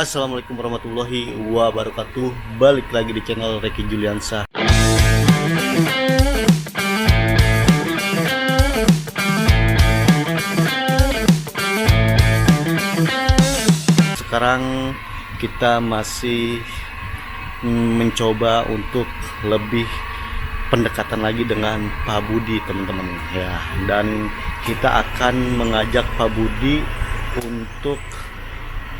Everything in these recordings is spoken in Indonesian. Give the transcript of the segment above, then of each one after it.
Assalamualaikum warahmatullahi wabarakatuh. Balik lagi di channel Reky Juliansa. Sekarang kita masih mencoba untuk lebih pendekatan lagi dengan Pak Budi, teman-teman ya. Dan kita akan mengajak Pak Budi untuk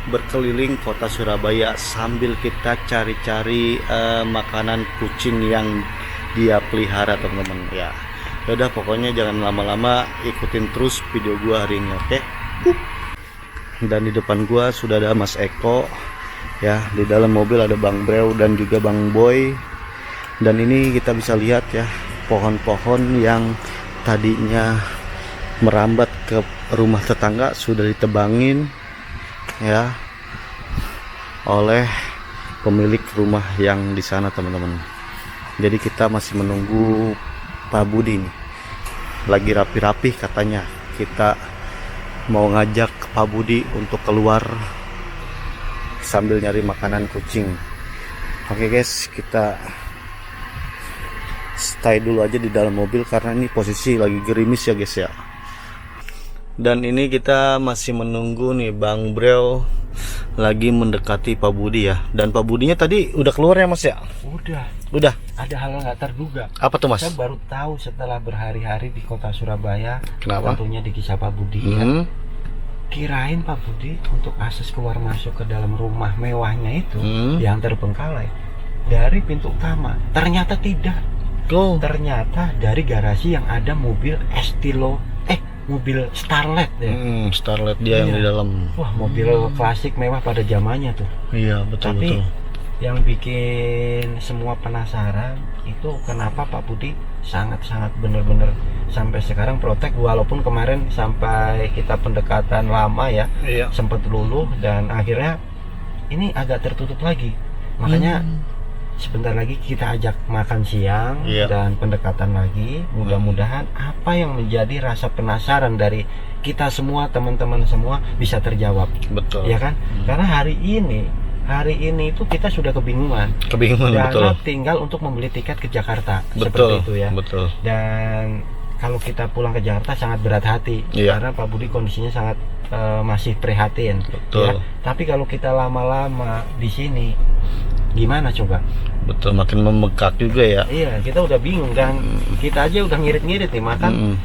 berkeliling kota Surabaya sambil kita cari-cari makanan kucing yang dia pelihara, teman-teman ya. Yaudah, pokoknya jangan lama-lama, ikutin terus video gua hari ini, oke? Dan di depan gua sudah ada Mas Eko ya, di dalam mobil ada Bang Brew dan juga Bang Boy. Dan ini kita bisa lihat ya, pohon-pohon yang tadinya merambat ke rumah tetangga sudah ditebangin ya oleh pemilik rumah yang di sana, teman-teman. Jadi kita masih menunggu Pak Budi nih. Lagi rapi-rapi katanya. Kita mau ngajak Pak Budi untuk keluar sambil nyari makanan kucing. Oke guys, kita stay dulu aja di dalam mobil karena ini posisi lagi gerimis ya guys ya. Dan ini kita masih menunggu nih Bang Brew lagi mendekati Pak Budi ya. Dan Pak Budinya tadi udah keluar ya Mas ya? Udah. Ada hal nggak terduga. Apa tuh Mas? Saya baru tahu setelah berhari-hari di kota Surabaya. Kenapa? Tentunya di kisah Pak Budi ya. Kirain Pak Budi untuk akses keluar masuk ke dalam rumah mewahnya itu yang terbengkalai dari pintu utama. Ternyata tidak. Ternyata dari garasi yang ada mobil mobil Starlet ya. Starlet dia yang di dalam. Wah, mobil klasik mewah pada zamannya tuh. Iya, betul. Tapi yang bikin semua penasaran itu kenapa Pak Budi sangat-sangat bener-bener sampai sekarang protek, walaupun kemarin sampai kita pendekatan lama ya, sempat luluh dan akhirnya ini agak tertutup lagi. Makanya sebentar lagi kita ajak makan siang dan pendekatan lagi. Mudah-mudahan apa yang menjadi rasa penasaran dari kita semua, teman-teman semua bisa terjawab. Betul. Ya kan? Karena hari ini itu kita sudah kebingungan. Karena tinggal untuk membeli tiket ke Jakarta. Seperti itu ya. Betul. Dan kalau kita pulang ke Jakarta sangat berat hati karena Pak Budi kondisinya sangat masih prihatin. Betul. Ya. Tapi kalau kita lama-lama di sini gimana coba? Betul, makin membengkak juga ya. Iya, kita udah bingung dan kita aja udah ngirit-ngirit nih makan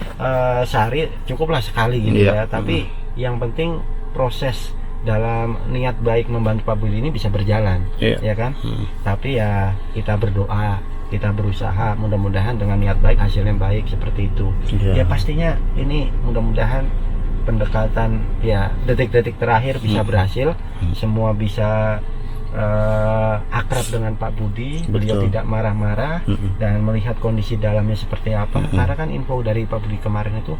sehari cukuplah sekali gitu ya. Tapi yang penting proses dalam niat baik membantu Pak Budi ini bisa berjalan, ya kan? Tapi ya kita berdoa, kita berusaha, mudah-mudahan dengan niat baik hasilnya baik seperti itu. Ya pastinya ini mudah-mudahan pendekatan ya detik-detik terakhir bisa berhasil, semua bisa akrab dengan Pak Budi. Beliau tidak marah-marah dan melihat kondisi dalamnya seperti apa. Karena kan info dari Pak Budi kemarin itu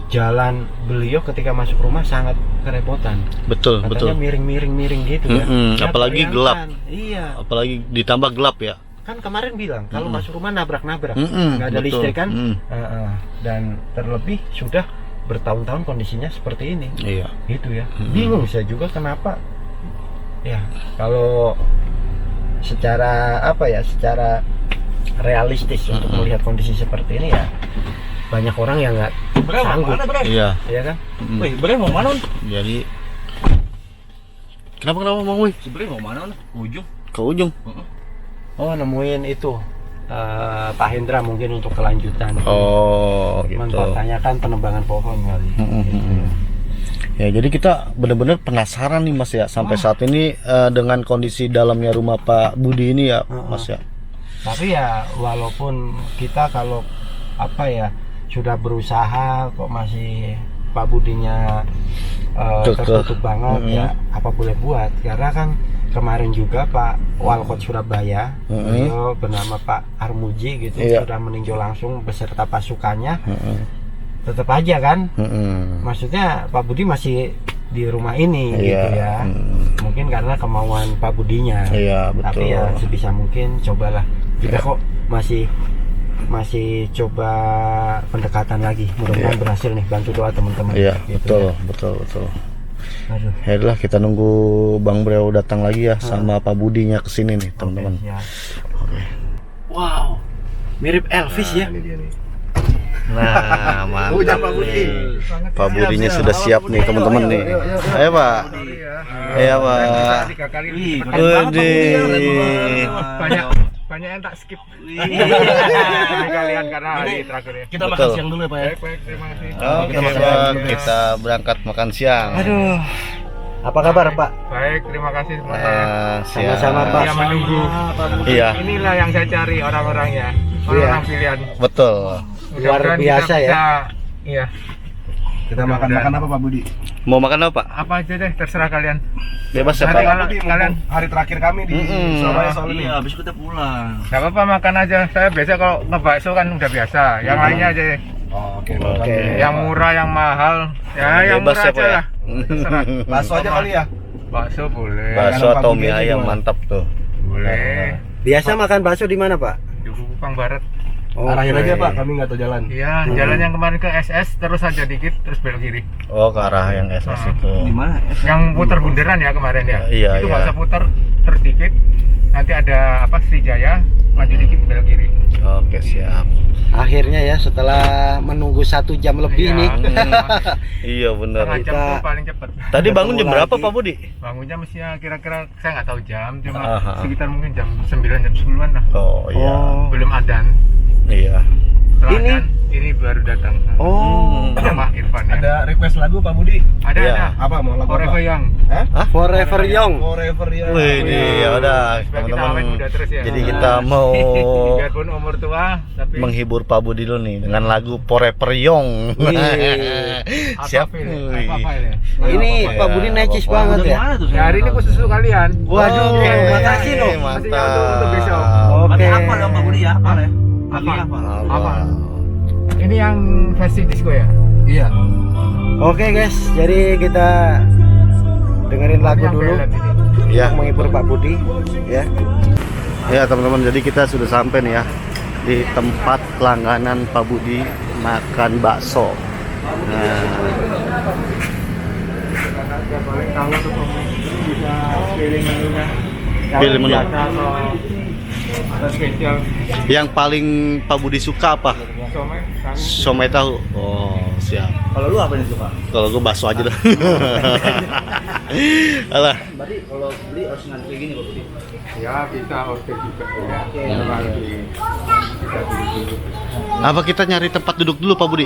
jalan beliau ketika masuk rumah sangat kerepotan. Katanya miring-miring gitu ya. Apalagi gelap. Iya. Apalagi ditambah gelap ya. Kan kemarin bilang kalau masuk rumah nabrak-nabrak, nggak ada listrik kan. Dan terlebih sudah bertahun-tahun kondisinya seperti ini. Iya. Gitu ya. Bingung saya juga kenapa. Ya, kalau secara secara realistis untuk melihat kondisi seperti ini ya banyak orang yang nggak sanggup. Iya kan? Wih, Bre mau mana? Jadi kenapa Bang Wih? Si Bre mau mana? Ujung. Ke ujung. Oh, nemuin itu Pak Hendra mungkin untuk kelanjutan. Oh, gitu. Mempertanyakan penebangan pohon kali. Ya, jadi kita benar-benar penasaran nih Mas ya sampai saat ini dengan kondisi dalamnya rumah Pak Budi ini ya Mas ya. Tapi ya walaupun kita kalau sudah berusaha kok masih Pak Budinya tertutup banget ya apa boleh buat, karena kan kemarin juga Pak Walkot Surabaya beliau bernama Pak Armuji gitu sudah meninjau langsung beserta pasukannya. Tetap aja kan, maksudnya Pak Budi masih di rumah ini gitu ya. Mungkin karena kemauan Pak Budinya. Tapi ya sebisa mungkin cobalah. Kita kok masih coba pendekatan lagi. Mudah-mudahan berhasil nih, bantu doa teman-teman. Iya, gitu betul. Aduh. Ya udah, kita nunggu Bang Breo datang lagi ya sama Pak Budinya kesini nih teman-teman. Ya. Wow, mirip Elvis ya. Nah, mantap. Udah, Pak Budi. Pak Budinya sudah siap nih teman-teman nih. Ayo Pak. Ayo Pak. Waduh. Banyak yang tak skip kalian karena hari terakhir ya. Kita makan Betul. siang dulu ya Pak ya. Baik, terima kasih. Oke Bang, kita berangkat makan siang. Aduh. Apa kabar Pak? Baik, terima kasih semuanya. Siap. Sama-sama, Pak. Yang menunggu. Iya, Inilah yang saya cari orang-orangnya. Orang-orang pilihan. betul. Luar Mudah-mudahan biasa kita ya. bisa- Iya. Kita makan apa Pak Budi? Mau makan apa Pak? Apa aja deh, terserah kalian. Bebas ya Nanti Pak. kalau kalian Hari terakhir kami di Surabaya soalnya. Iya, habis kita pulang. nggak apa-apa makan aja. Saya biasa kalau ngebakso kan udah biasa. Yang lainnya aja deh. Oke. Oke. Yang murah, yang mahal. Ya, yang Bebas murah ya aja Pak ya. lah. Terserah. Bakso aja kali ya. Bakso boleh. Bakso Pak atau Budi mie aja ayam gimana? mantap tuh. Boleh. Biasa makan bakso di mana Pak? Di Kupang Barat. Arahin aja Pak, kami nggak tahu jalan. Iya, jalan yang kemarin ke SS terus aja dikit terus belok kiri. Oh, ke arah yang SS itu. Di mana? Yang putar bundaran ya kemarin ya. Iya, Itu iya. nggak usah putar terus dikit. Nanti ada apa Srijaya, maju dikit belok kiri. Oke, siap. Akhirnya ya setelah menunggu 1 jam lebih Iya. nih. Iya benar. Setengah jam Kita- tuh paling cepet. Tadi bangun jam Ketemu berapa lagi. Pak Budi? Bangunnya mestinya kira-kira saya nggak tahu jam, cuma Aha. sekitar mungkin jam 9 jam 10-an lah. Oh iya. Belum adan. Iya. Setelah Ini? adan, ini baru datang. Oh, Sama Irfan ya. Ada request lagu Pak Budi? Ada Iya. ada. Apa mau lagu Forever apa? Young. Forever Young. Forever ya. Wih, ya udah Supaya kita teman-teman. awet muda terus ya. Jadi kita mau Biarpun umur tua, tapi menghibur Pak Budi dulu nih dengan lagu Forever Young. Siap. Apa file? Wih. Apa file ya? Ini Apa-apa Pak Budi ya, necis apa-apa. banget ya. Mana tuh? Ya, hari ini khusus untuk kalian. Waduh, Oke, makasih loh. Mantap. Untuk besok. Oke. Berarti apa dong Pak Budi ya? Apa ya? Apa? Apa? Apa? Ini yang versi disco ya? Iya. Oke guys, jadi kita dengerin lagu Yang dulu ballad ini. Ya. untuk menghibur Pak Budi ya. Ya teman-teman, jadi kita sudah sampai nih ya di tempat langganan Pak Budi makan bakso. Nah, Paling tahu tuh bisa pilih menunya. Pilih menu. Biasa atau ada spesial. yang paling Pak Budi suka apa? Somai, kami. Somai tahu. Oh, siap. Kalau lu apa yang suka? Kalau gue bakso aja dah. Alah. Berarti kalau beli harus ngantri gini Pak Budi. Ya bisa order juga ya. Bisa beli dulu. Apa kita nyari tempat duduk dulu Pak Budi?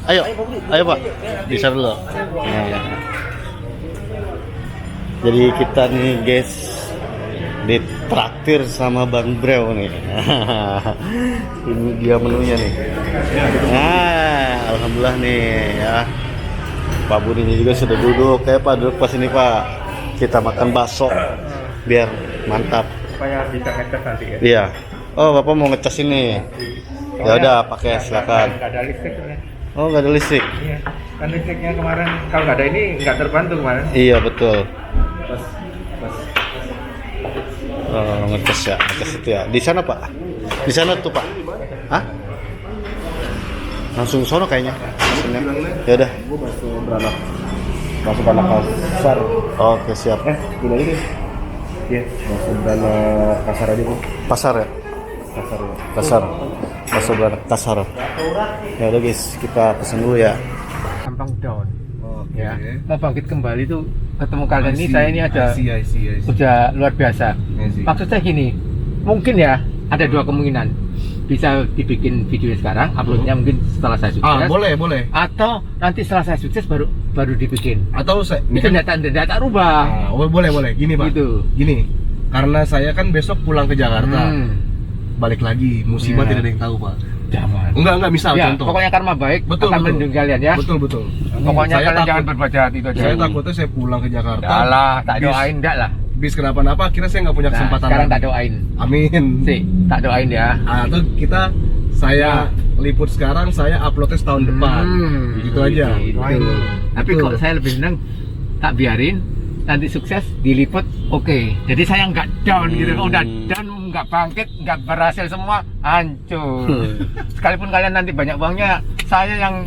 Ayo, ayo Pak. Bisa dulu. Nah. Jadi kita nih guys ditraktir sama Bang Breo nih. Ini dia menunya nih. Nah, alhamdulillah nih ya. Pak Budi ini juga sudah duduk. Kayak Pak duduk pas ini Pak. Kita makan bakso biar mantap. Supaya bisa ngetes nanti ya. Iya. Oh, Bapak mau ngecas ini. Ya udah, pakai silakan. Nggak ada listrik sebenarnya. Oh, nggak ada listrik. Iya. Kan listriknya kemarin kalau nggak ada ini nggak terbantu kemarin. Iya, betul. Pas Oh, ngecas ya, ngecas itu ya. Di sana Pak. Di sana tuh Pak. Hah? Langsung sono kayaknya. Ya udah. Bakso beranak kasar. Oke, siap. Gini aja deh. Iya, bakso beranak kasar aja Bu. Pasar ya? Kasar ya. Kasar. Bakso beranak kasar. Ya udah guys, kita pesan dulu ya. gampang down. Ya. Mau bangkit kembali tuh ketemu kalian ini saya ini ada I see. udah luar biasa. I see. Maksud saya gini, mungkin ya ada dua kemungkinan. Bisa dibikin video sekarang, uploadnya mungkin setelah saya sukses. Boleh. Atau nanti setelah saya sukses baru dibikin. Atau saya Itu data rubah. boleh. Gini Pak. Gitu. Gini. Karena saya kan besok pulang ke Jakarta. Balik lagi, musibah Iya. tidak ada yang tahu Pak. Jangan. Enggak misal Ya, contoh. pokoknya karma baik Betul, akan betul. melindungi kalian ya. Betul. Pokoknya Saya kalian takut- jangan berbuat jahat itu aja. Saya takutnya saya pulang ke Jakarta. Enggak lah, tak bis- doain enggak lah. Bis kenapa-napa, akhirnya saya nggak punya Nah, kesempatan. sekarang lagi. tak doain. Amin. Sih, tak doain ya. Atau saya liput sekarang, saya uploadnya setahun depan. Gitu aja. Gitu. Tapi Betul. kok saya lebih senang tak biarin nanti sukses diliput, oke. Jadi saya nggak down gitu. Oh, udah down, nggak bangkit, nggak berhasil semua, hancur. Sekalipun kalian nanti banyak uangnya, saya yang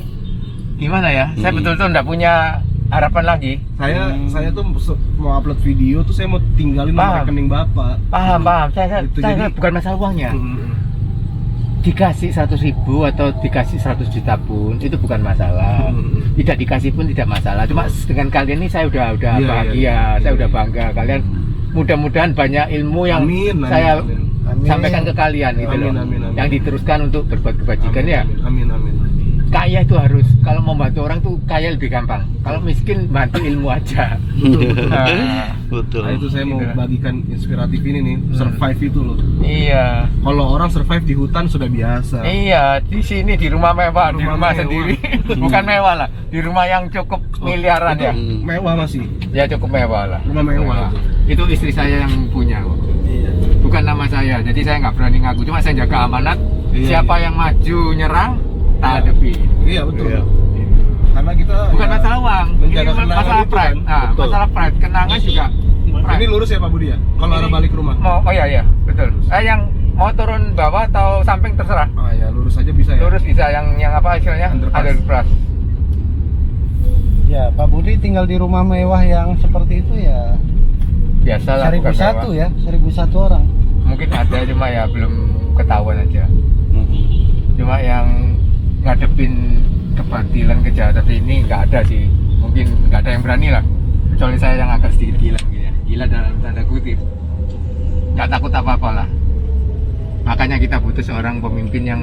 gimana ya? Saya betul-betul nggak punya harapan lagi. Saya tuh mau upload video tuh saya mau tinggalin nomor Paham. rekening Bapak. Paham. Saya Gitu, saya jadi- bukan masalah uangnya. Dikasih 100.000 atau dikasih 100 juta pun itu bukan masalah. Tidak dikasih pun tidak masalah. Cuma dengan kalian ini saya udah Iya, bahagia, iya. saya udah bangga. Kalian mudah-mudahan banyak ilmu yang Amin, saya amin. sampaikan ke kalian gitu Amin, loh. amin, amin. Yang diteruskan untuk berbuat kebajikan ya. Amin. Kaya itu harus, kalau mau bantu orang tuh kaya lebih gampang. Kalau miskin bantu ilmu aja. Nah, Betul. Nah itu saya mau Gitu. bagikan inspiratif ini nih, survive itu loh. iya. Kalau orang survive di hutan sudah biasa. Iya, di sini di rumah mewah, di Rumah rumah mewah. sendiri. Bukan mewah lah, di rumah yang cukup miliaran ya. Mewah masih. Ya cukup mewah lah. Rumah mewah. Itu istri saya yang punya kok. Iya. Bukan nama saya, jadi saya nggak berani ngaku. Cuma saya jaga amanat. Iya, Siapa yang maju nyerang, tak hadapi. Iya betul. Iya. Karena kita Bukan ya, masalah uang, ini menjaga kenangan masalah itu pride. kan. Nah, Betul. masalah pride, kenangan juga. Ini Pride. lurus ya Pak Budi ya? Kalau arah balik rumah. Oh iya, betul. Yang mau turun bawah atau samping terserah. Oh ya lurus aja bisa ya. Lurus bisa, yang apa istilahnya? Underpass. Underpass. Ya, Pak Budi tinggal di rumah mewah yang seperti itu ya. Biasalah. 1.001 ya, 1.001 orang. Mungkin ada cuma ya belum ketahuan aja. Cuma yang ngadepin kebatilan kejahatan ini nggak ada sih, mungkin nggak ada yang berani lah, kecuali saya yang agak sedikit gila gitu ya, gila dalam tanda kutip, nggak takut apa-apa lah. Makanya kita butuh seorang pemimpin yang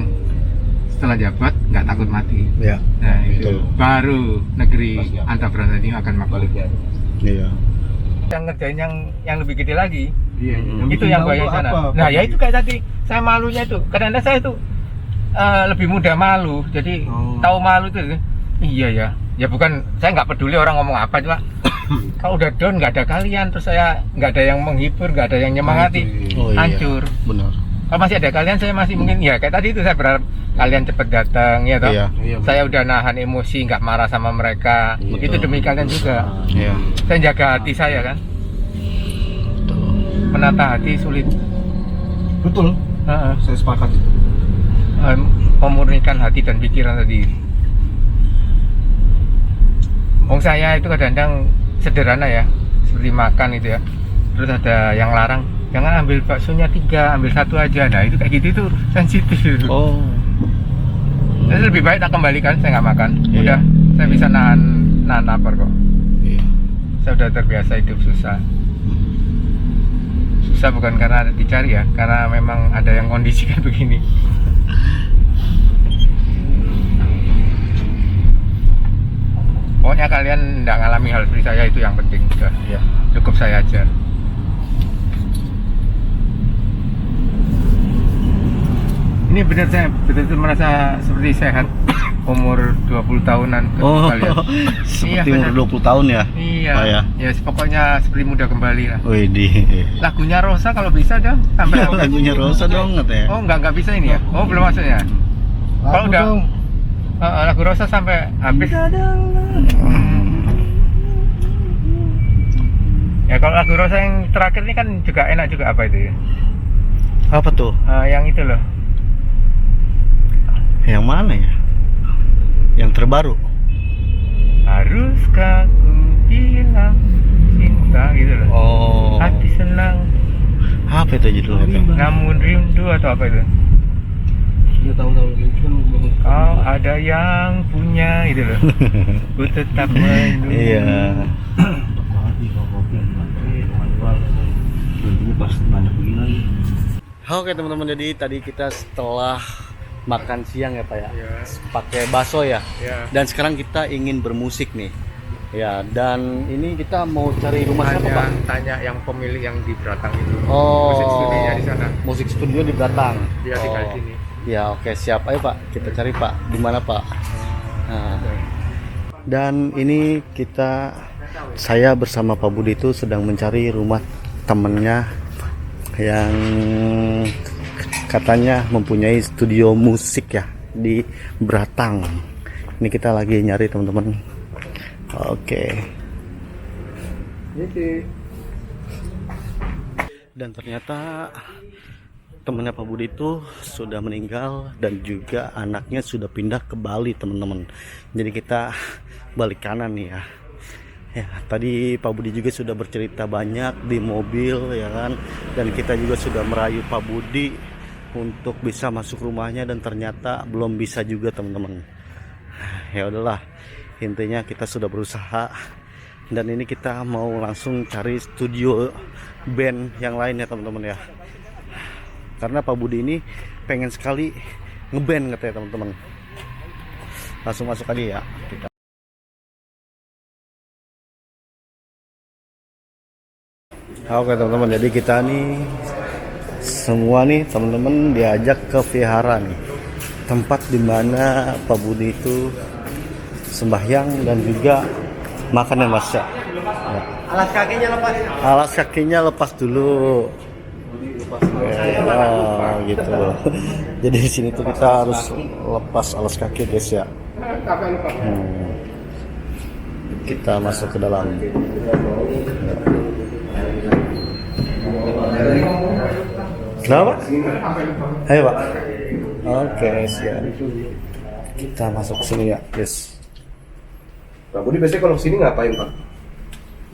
setelah jabat nggak takut mati. Ya. Nah itu Betul. baru negeri Antabrata ini akan makmur. Iya. Yang ngerjain yang lebih gede lagi, Iya. itu yang bayang sana. Nah ya itu kayak tadi saya malunya itu, kadang-kadang saya itu lebih mudah malu, jadi Oh. tahu malu itu. Iya ya bukan saya nggak peduli orang ngomong apa, cuma kalau udah down nggak ada kalian, terus saya nggak ada yang menghibur, nggak ada yang nyemangati, Oh, iya. hancur. Benar. Kalau masih ada kalian, saya masih mungkin ya kayak tadi itu saya berharap kalian cepet datang ya toh. Iya. Iya, Saya udah nahan emosi, nggak marah sama mereka. Betul. Itu demi kalian juga. Iya. Saya jaga hati saya kan. Menata hati sulit. Betul. Heeh. Saya sepakat. Memurnikan hati dan pikiran tadi. Wong saya itu kadang-kadang sederhana ya, seperti makan itu ya. Terus ada yang larang, jangan ambil baksonya 3, ambil 1 aja. Nah itu kayak gitu itu sensitif. Oh. Jadi lebih baik tak kembalikan, saya nggak makan. Iya. Udah, saya bisa nahan lapar kok. Iya. Saya udah terbiasa hidup susah. Susah bukan karena dicari ya, karena memang ada yang kondisikan begini. Pokoknya kalian nggak ngalami hal seperti saya, itu yang penting. Udah, Iya. cukup saya aja. Ini benar saya betul-betul merasa seperti sehat. Umur 20 tahunan Oh. kalian. Seperti Iya, umur 20 tahun ya. Iya. Pak ya. Ya pokoknya seperti muda kembali lah. Wih di. Lagunya Rosa kalau bisa dong sampai Lagunya Rosa dong katanya. Oh nggak bisa ini ya? Oh belum masuknya. Kalau Lagu udah dong. lagu Rosa sampai habis. Ya kalau lagu Rosa yang terakhir ini kan juga enak juga, apa itu ya? Apa tuh? Yang itu loh. Yang mana ya? Yang terbaru. Haruskah ku bilang cinta gitu loh. Oh. Hati senang, Apa itu judulnya? Pak? namun rindu atau apa itu? Dia tahu-tahu gitu kan. Kau ada yang punya gitu loh. Ku tetap menunggu. Iya. Oke teman-teman, jadi tadi kita setelah makan siang ya Pak ya, Iya. pakai bakso ya. Ya. Dan sekarang kita ingin bermusik nih. Ya, dan ini kita mau cari rumah siapa Pak? Tanya yang pemilik yang di Beratang itu. Oh, Musik studionya di sana. Musik studio di Batang. Dia tinggal di sini. Ya oke, siap. Ayo Pak, kita cari Pak. Di mana Pak? Nah, dan ini saya bersama Pak Budi itu sedang mencari rumah temennya yang katanya mempunyai studio musik ya di Beratang. Ini kita lagi nyari teman-teman. Oke. Dan ternyata temannya Pak Budi itu sudah meninggal dan juga anaknya sudah pindah ke Bali teman-teman. Jadi kita balik kanan nih ya. Ya, tadi Pak Budi juga sudah bercerita banyak di mobil ya kan, dan kita juga sudah merayu Pak Budi untuk bisa masuk rumahnya dan ternyata belum bisa juga teman-teman. Ya udahlah, intinya kita sudah berusaha dan ini kita mau langsung cari studio band yang lain ya teman-teman ya. Karena Pak Budi ini pengen sekali ngeband katanya teman-teman. Langsung masuk aja ya kita. Oke teman-teman, jadi kita nih semua nih teman-teman diajak ke vihara nih, tempat dimana Pak Budi itu sembahyang dan juga makan ya Mas ya. Alas kakinya lepas. Alas kakinya lepas dulu. Gitu. Jadi di sini tuh kita harus lepas alas kaki guys ya. Kita masuk ke dalam. Kenapa? Ayo Pak. Oke siap. Kita masuk ke sini ya guys. Pak Budi biasanya kalau kesini ngapain Pak?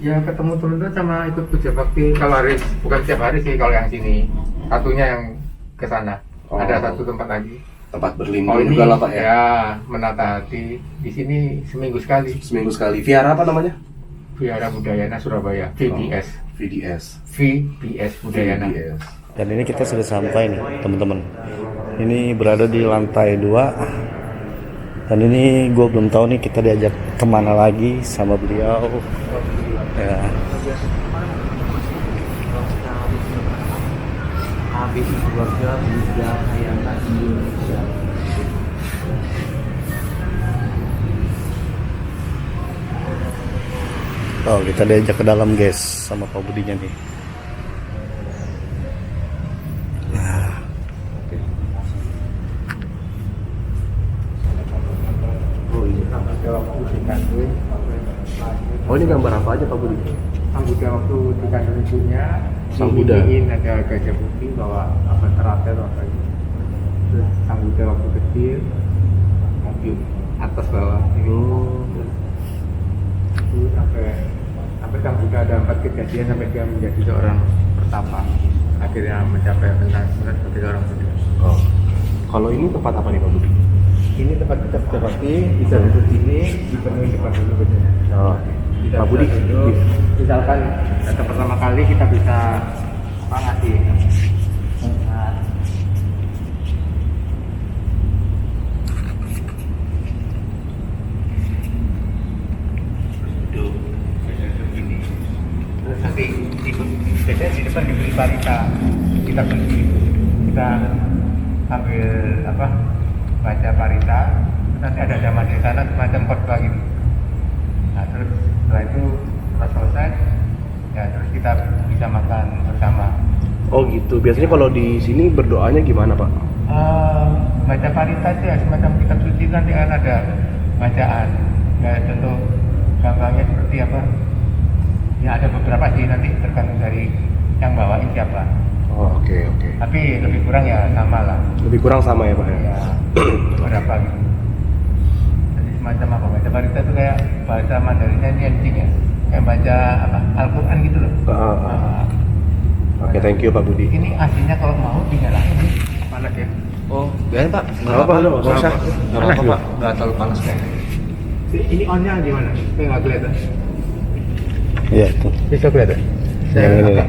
Ya ketemu teman-teman sama ikut kerja bakti. Kalau hari bukan setiap hari sih kalau yang sini. Satunya yang ke sana. Oh. Ada satu tempat lagi. Tempat Oh berlindung ini juga lah Pak ya. ya menata hati. Di sini seminggu sekali. Seminggu sekali. Vihara apa namanya? Vihara Budayana Surabaya, VBS. VDS. VBS Budayana. VDS. Dan ini kita sudah sampai nih teman-teman. Ini berada di lantai 2. Dan ini gue belum tahu nih kita diajak kemana lagi sama beliau. Ya. Habis keluarga Budaya Indonesia. Oh, kita diajak ke dalam guys sama Pak Budinya nih. Oh ini gambar apa aja Pak Budi? Sang Buddha waktu dikandung ibunya, Sang Buddha. ingin ada gajah putih bawa apa teratel apa gitu. Terus Sang Buddha waktu kecil, mobil atas bawah ini. Itu sampai Sang Buddha ada 4 kejadian sampai dia menjadi seorang pertapa. Akhirnya mencapai pensiunan sebagai seorang Buddha. Oh. Kalau ini tempat apa nih Pak Budi? Ini tempat kita kerja bakti, bisa duduk sini, dipenuhi depan dulu biasanya. Oh. Kita Pak Budi, bisa duduk, misalkan datang pertama kali kita bisa apa ngasih terus nanti ikut biasanya di depan diberi parita, kita beli, kita ambil apa baca parita, nanti ada zaman di sana semacam khotbah gitu. Nah terus setelah itu setelah selesai ya terus kita bisa makan bersama. Oh gitu. Biasanya kalau di sini berdoanya gimana Pak? Baca parita itu ya semacam kitab suci, nanti kan ada bacaan ya, contoh gampangnya seperti apa ya, ada beberapa sih, nanti tergantung dari yang bawain siapa, Oh oke. tapi lebih kurang ya sama lah Lebih kurang sama ya Pak ya? ya berapa gitu. Jadi semacam apa, baca parita itu kayak bahasa Mandarinnya ini anjing ya, kayak baca apa Al-Quran gitu loh. Oke, thank you Pak Budi. Ini aslinya kalau mau dinyalain nih panas ya. Oh, biarin Pak. Nggak apa-apa, nggak usah. Nggak apa-apa Pak. Nggak terlalu panas kayaknya. Ini onnya gimana? Kayak nggak kelihatan. Iya itu. Bisa kelihatan? Ya, ini. Nah,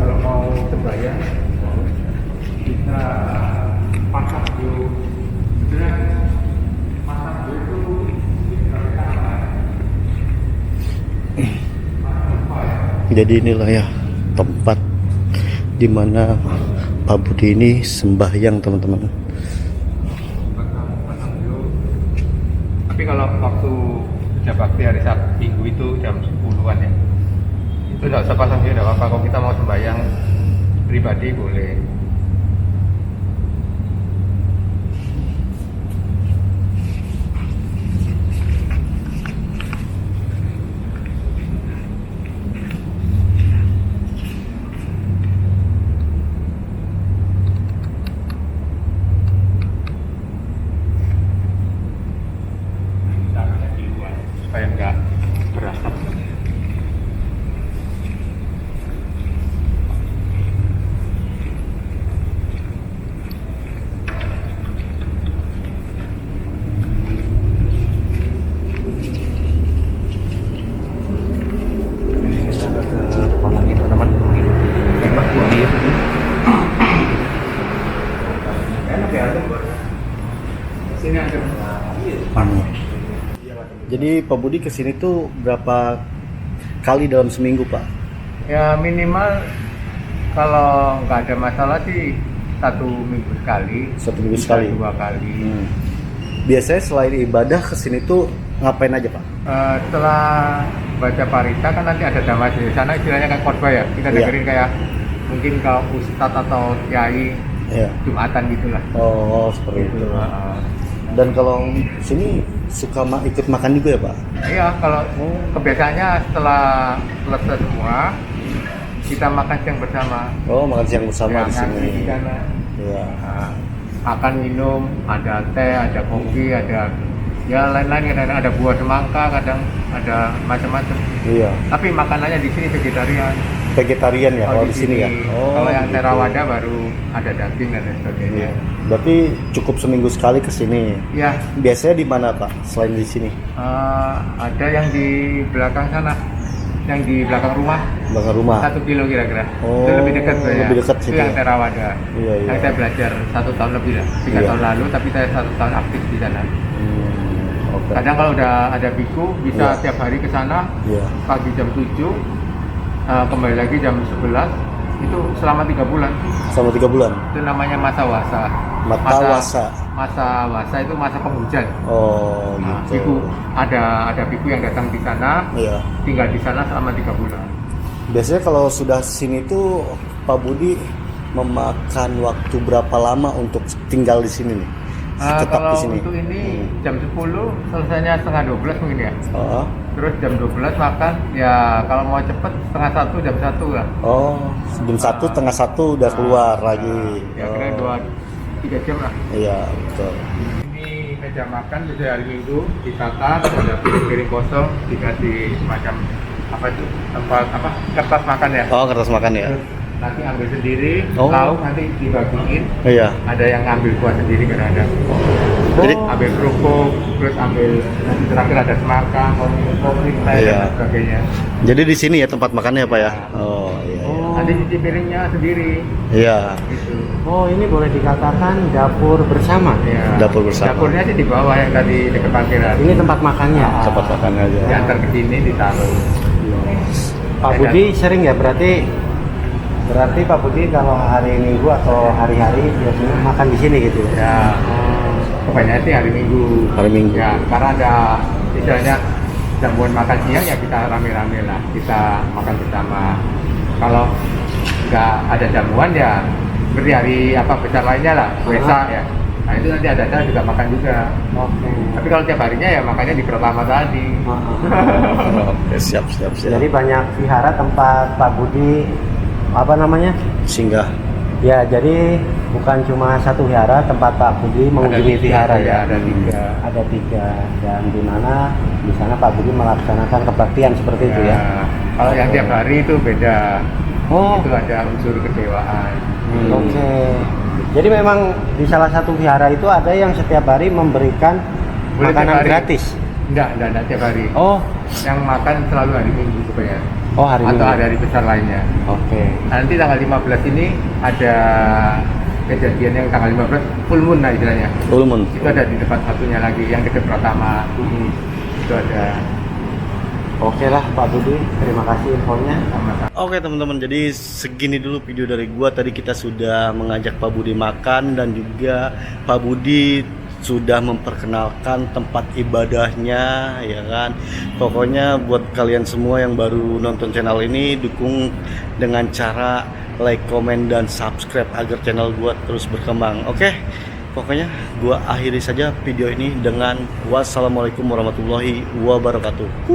kalau mau sembahyang bisa pasang dulu. Pasang dulu itu Jadi inilah ya tempat dimana Pak Budi ini sembahyang teman-teman. pasang dulu. Tapi kalau waktu kerja bakti hari Sabtu Minggu itu jam 10-an ya, itu nggak usah pasang dia, nggak apa-apa. Kalau kita mau sembahyang pribadi boleh. Supaya nggak Jadi Pak Budi kesini tuh berapa kali dalam seminggu, Pak? Ya minimal kalau nggak ada masalah sih 1 minggu sekali. 1 minggu bisa sekali. 2 kali. Biasanya selain ibadah kesini tuh ngapain aja, Pak? Setelah baca parita kan nanti ada damai di sana, istilahnya kayak khotbah ya. Kita Iya. dengerin kayak mungkin kalau ustadz atau kiai Iya. jumatan gitulah. Oh, seperti itu. Dan kalau sini suka ikut makan juga ya, Pak? Iya, kalau kebiasaannya setelah selesai semua kita makan siang bersama. Oh, makan siang bersama Ya, di sini. ngantri di sana. Iya. Nah, makan minum, ada teh, ada kopi, ada ya lain-lain, kadang ada buah semangka, kadang ada macam-macam. Iya. Tapi makanannya di sini vegetarian. Vegetarian ya kalau di sini ya. Oh, kalau yang gitu. Theravada baru ada daging dan lain sebagainya. Iya. Berarti cukup seminggu sekali ke sini. Ya, Biasanya di mana, Pak? Selain di sini? ada yang di belakang sana, yang di belakang rumah, Belakang rumah. 1 kilo kira-kira. Oh, Itu lebih dekat sebenarnya. lebih dekat Itu situ yang ya? Theravada. Iya, iya. Yang saya belajar 1 tahun lebih lah, 3 Iya. tahun lalu, tapi saya 1 tahun aktif di sana. Oke. Kadang kalau udah ada biku bisa Iya. tiap hari ke sana, Iya. pagi jam 7, kembali lagi jam 11, itu selama 3 bulan. Sama 3 bulan. Itu namanya masa wasa. Matawasa. Masa wasa itu masa penghujan. Oh, Nah, gitu. biku ada biku yang datang di sana, Iya. tinggal di sana selama 3 bulan. Biasanya kalau sudah sini tuh Pak Budi memakan waktu berapa lama untuk tinggal di sini nih? Tetap Kalau di sini. untuk ini jam 10, selesainya setengah 12 mungkin ya. Oh. Terus jam 12 makan, ya kalau mau cepet setengah 1, jam 1 lah. Oh, jam 1 setengah 1 udah keluar lagi. Ya kira Oh. 2-3 jam lah. Iya, betul. Ini meja makan biasanya hari Minggu ditata, ada piring kosong, dikasih semacam apa itu tempat apa kertas makan ya. Oh, kertas makan ya. Terus nanti ambil sendiri, Oh. lauk nanti dibagiin. Iya. Ada yang ngambil kuah sendiri kadang-kadang. Jadi Ambil kerupuk, terus ambil nanti terakhir ada semangka, kopi, teh Iya. dan sebagainya. jadi di sini ya tempat makannya, Pak ya? Oh, iya. Iya. Nanti cuci piringnya sendiri. Iya. Gitu. Oh, ini boleh dikatakan dapur bersama. Ya. Dapur bersama. Dapurnya sih di bawah yang tadi dekat parkiran. Ini tempat makannya. Tempat makan aja. Diantar ke sini ditaruh. Pak Budi sering ya, berarti Pak Budi kalau hari Minggu atau hari-hari biasanya makan di sini gitu ya. Ya, kebanyakan sih hari Minggu. Hari Minggu. Ya, karena ada istilahnya jamuan makan siang ya kita rame-rame lah, kita makan bersama. Kalau nggak ada jamuan ya seperti hari apa besar lainnya lah, Waisak ya. Nah itu nanti ada acara juga makan juga. Oke. Tapi kalau tiap harinya ya makannya di pertama tadi. Oke, siap. Jadi banyak vihara tempat Pak Budi apa namanya? Singgah. Ya, jadi bukan cuma satu vihara tempat Pak Budi mengunjungi vihara ya. Ada 3. Ada 3 dan di mana di sana Pak Budi melaksanakan kebaktian seperti itu ya. Kalau yang tiap hari itu beda. Oh, Itu ada unsur kedewaan. oke. Jadi memang di salah satu vihara itu ada yang setiap hari memberikan Boleh makanan tiap hari. gratis. Enggak tiap hari. Oh, Yang makan selalu hari Minggu supaya. hari Atau Minggu. hari-hari besar lainnya. Oke. Nanti tanggal 15 ini ada kejadian yang tanggal 15 full moon lah istilahnya. Ulmun. Itu ada di tempat satunya lagi yang dekat Pratama. Itu ada Oke lah Pak Budi, terima kasih infonya. sama-sama. Oke teman-teman, jadi segini dulu video dari gua. Tadi kita sudah mengajak Pak Budi makan dan juga Pak Budi sudah memperkenalkan tempat ibadahnya, ya kan. Pokoknya buat kalian semua yang baru nonton channel ini, dukung dengan cara like, komen, dan subscribe agar channel gua terus berkembang. Oke, pokoknya gua akhiri saja video ini dengan wassalamualaikum warahmatullahi wabarakatuh.